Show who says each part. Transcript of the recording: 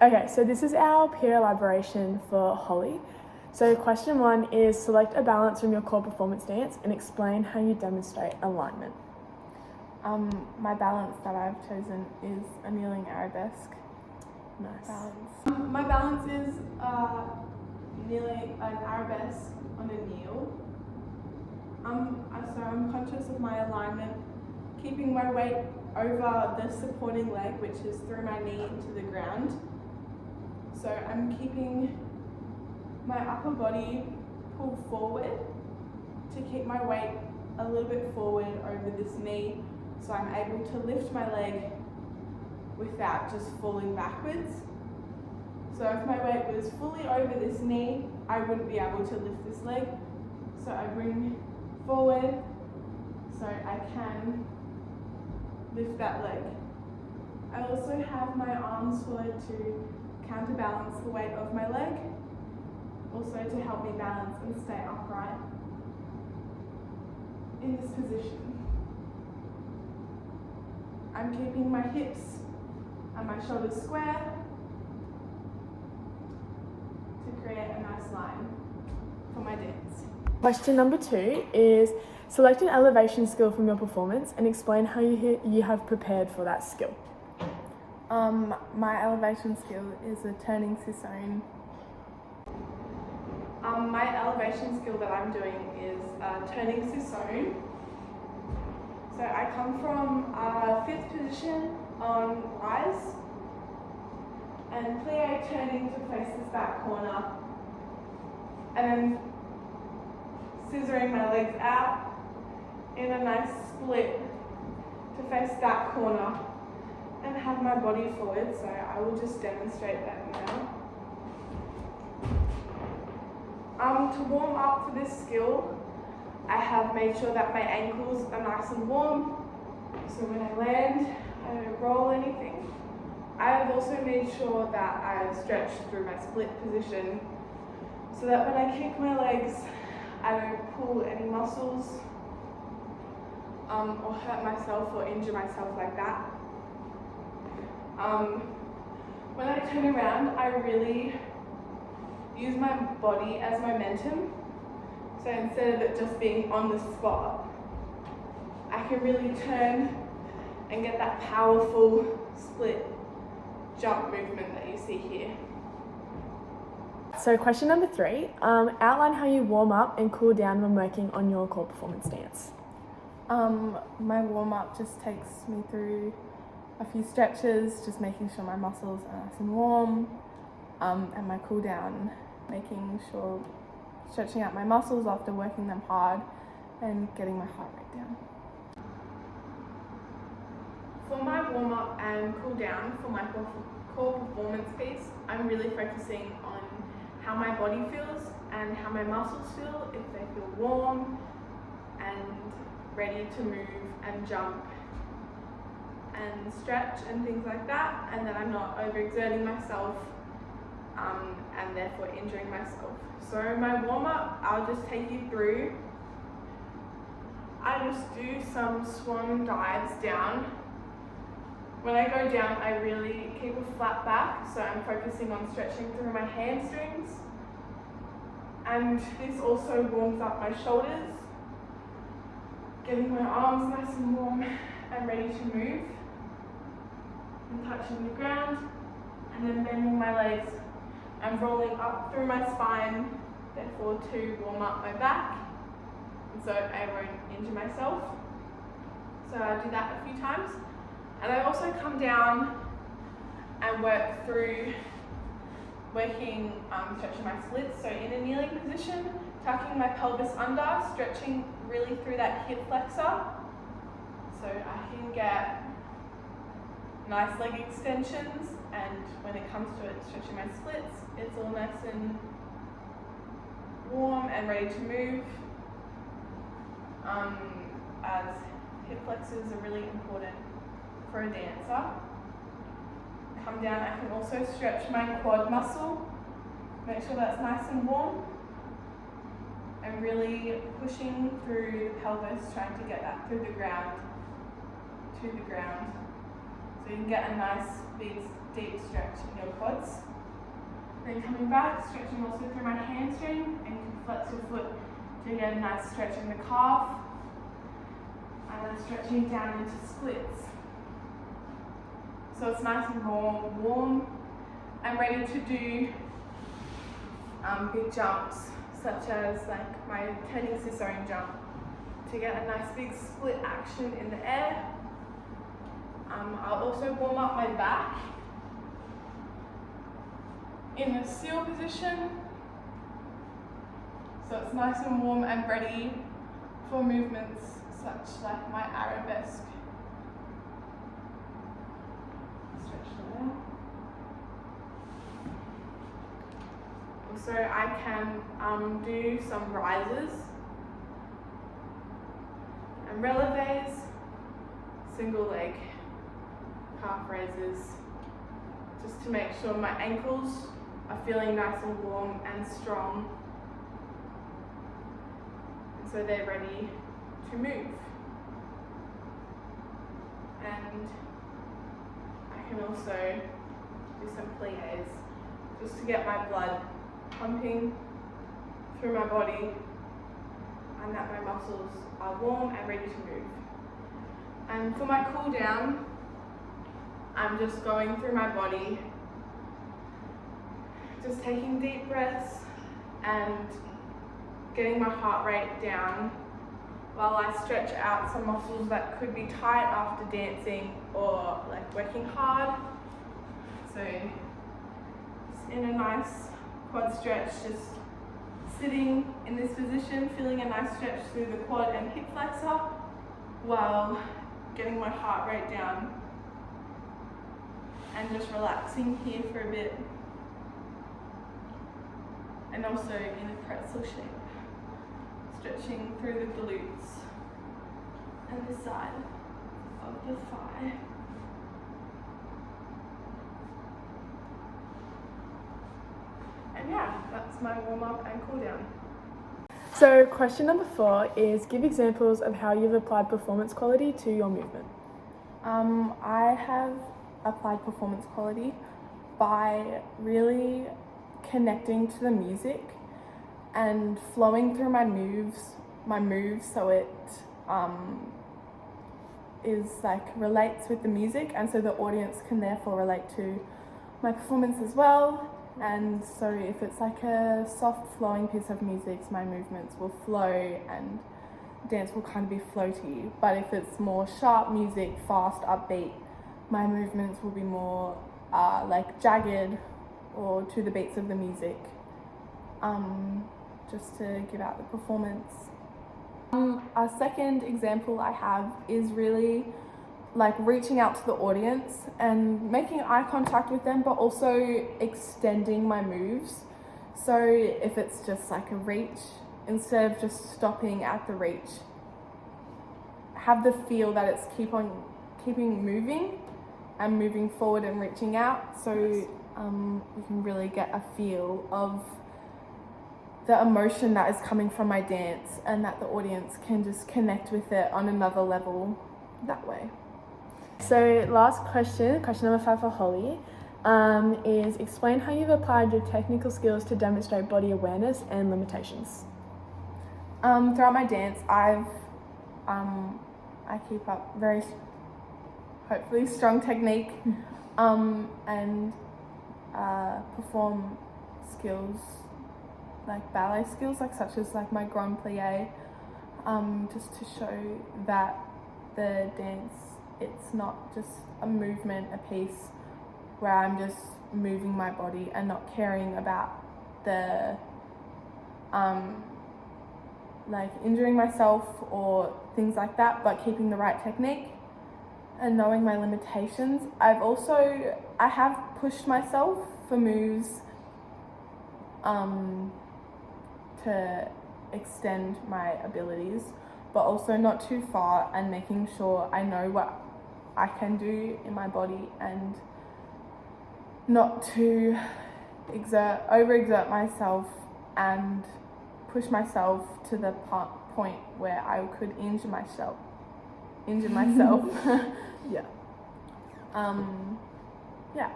Speaker 1: Okay, so this is our peer elaboration for Holly. So question 1 is select a balance from your core performance dance and explain how you demonstrate alignment.
Speaker 2: My balance that I've chosen is a kneeling arabesque.
Speaker 1: Nice.
Speaker 2: Balance. My balance is kneeling an arabesque on a kneel. So I'm conscious of my alignment, keeping my weight over the supporting leg, which is through my knee into the ground. So I'm keeping my upper body pulled forward to keep my weight a little bit forward over this knee, so I'm able to lift my leg without just falling backwards. So if my weight was fully over this knee, I wouldn't be able to lift this leg. So I bring forward so I can lift that leg. I also have my arms forward to counterbalance the weight of my leg, also to help me balance and stay upright in this position. I'm keeping my hips and my shoulders square to create a nice line for my dance.
Speaker 1: Question number 2 is select an elevation skill from your performance and explain how you have prepared for that skill.
Speaker 2: My elevation skill is a turning Cicerone. My elevation skill that I'm doing is turning Cicerone. So I come from 5th position on rise and plie turning to face this back corner, and then scissoring my legs out in a nice split to face that corner and have my body forward. So I will just demonstrate that now. To warm up for this skill, I have made sure that my ankles are nice and warm, so when I land, I don't roll anything. I have also made sure that I've stretched through my split position, so that when I kick my legs, I don't pull any muscles or hurt myself or injure myself like that. When I turn around, I really use my body as momentum. So instead of it just being on the spot, I can really turn and get that powerful split jump movement that you see here.
Speaker 1: So question number 3, outline how you warm up and cool down when working on your core performance dance.
Speaker 2: My warm-up just takes me through a few stretches, just making sure my muscles are nice and warm, and my cool down, making sure stretching out my muscles after working them hard and getting my heart rate down. For my warm-up and cool down for my core performance piece, I'm really focusing on how my body feels and how my muscles feel, if they feel warm and ready to move and jump and stretch and things like that, and that I'm not overexerting myself and therefore injuring myself. So my warm-up, I'll just take you through. I just do some swan dives down. When I go down, I really keep a flat back, so I'm focusing on stretching through my hamstrings. And this also warms up my shoulders, getting my arms nice and warm and ready to move, and touching the ground, and then bending my legs and rolling up through my spine, therefore to warm up my back, and so I won't injure myself. So I do that a few times. And I also come down and work through stretching my splits. So in a kneeling position, tucking my pelvis under, stretching really through that hip flexor, so I can get nice leg extensions, and when it comes to it, stretching my splits, it's all nice and warm and ready to move, as hip flexors are really important for a dancer. Come down, I can also stretch my quad muscle, make sure that's nice and warm, and really pushing through the pelvis, trying to get that through the ground, to the ground. So you can get a nice big deep stretch in your quads. Then coming back, stretching also through my hamstring, and you can flex your foot to get a nice stretch in the calf. And then stretching down into splits. So it's nice and warm. I'm ready to do big jumps, such as like my turning scissorian jump, to get a nice big split action in the air. I'll also warm up my back in the seal position, so it's nice and warm and ready for movements such like my arabesque. Stretch there. Also, I can do some rises and releves, single leg calf raises, just to make sure my ankles are feeling nice and warm and strong, and so they're ready to move. And I can also do some plies just to get my blood pumping through my body and that my muscles are warm and ready to move. And for my cool down, I'm just going through my body, just taking deep breaths and getting my heart rate down while I stretch out some muscles that could be tight after dancing or like working hard. So just in a nice quad stretch, just sitting in this position, feeling a nice stretch through the quad and hip flexor while getting my heart rate down and just relaxing here for a bit. And also in a pretzel shape, stretching through the glutes and the side of the thigh. And yeah, that's my warm up and cool down.
Speaker 1: So question number 4 is give examples of how you've applied performance quality to your movement.
Speaker 2: I have applied performance quality by really connecting to the music and flowing through my moves so it is like relates with the music, and so the audience can therefore relate to my performance as well. And so if it's like a soft flowing piece of music, my movements will flow and dance will kind of be floaty. But if it's more sharp music, fast, upbeat, my movements will be more like jagged or to the beats of the music, just to give out the performance. A second example I have is really like reaching out to the audience and making eye contact with them, but also extending my moves. So if it's just like a reach, instead of just stopping at the reach, have the feel that it's keeping moving and moving forward and reaching out. So you can really get a feel of the emotion that is coming from my dance, and that the audience can just connect with it on another level that way.
Speaker 1: So last question number 5 for Holly, is explain how you've applied your technical skills to demonstrate body awareness and limitations.
Speaker 2: Throughout my dance, I keep up very, hopefully, strong technique, and perform skills like ballet skills, like such as like my grand plie, just to show that the dance, it's not just a movement, a piece where I'm just moving my body and not caring about the like injuring myself or things like that, but keeping the right technique and knowing my limitations. I have pushed myself for moves to extend my abilities, but also not too far, and making sure I know what I can do in my body and not to overexert myself and push myself to the point where I could injure myself. Yeah. Yeah.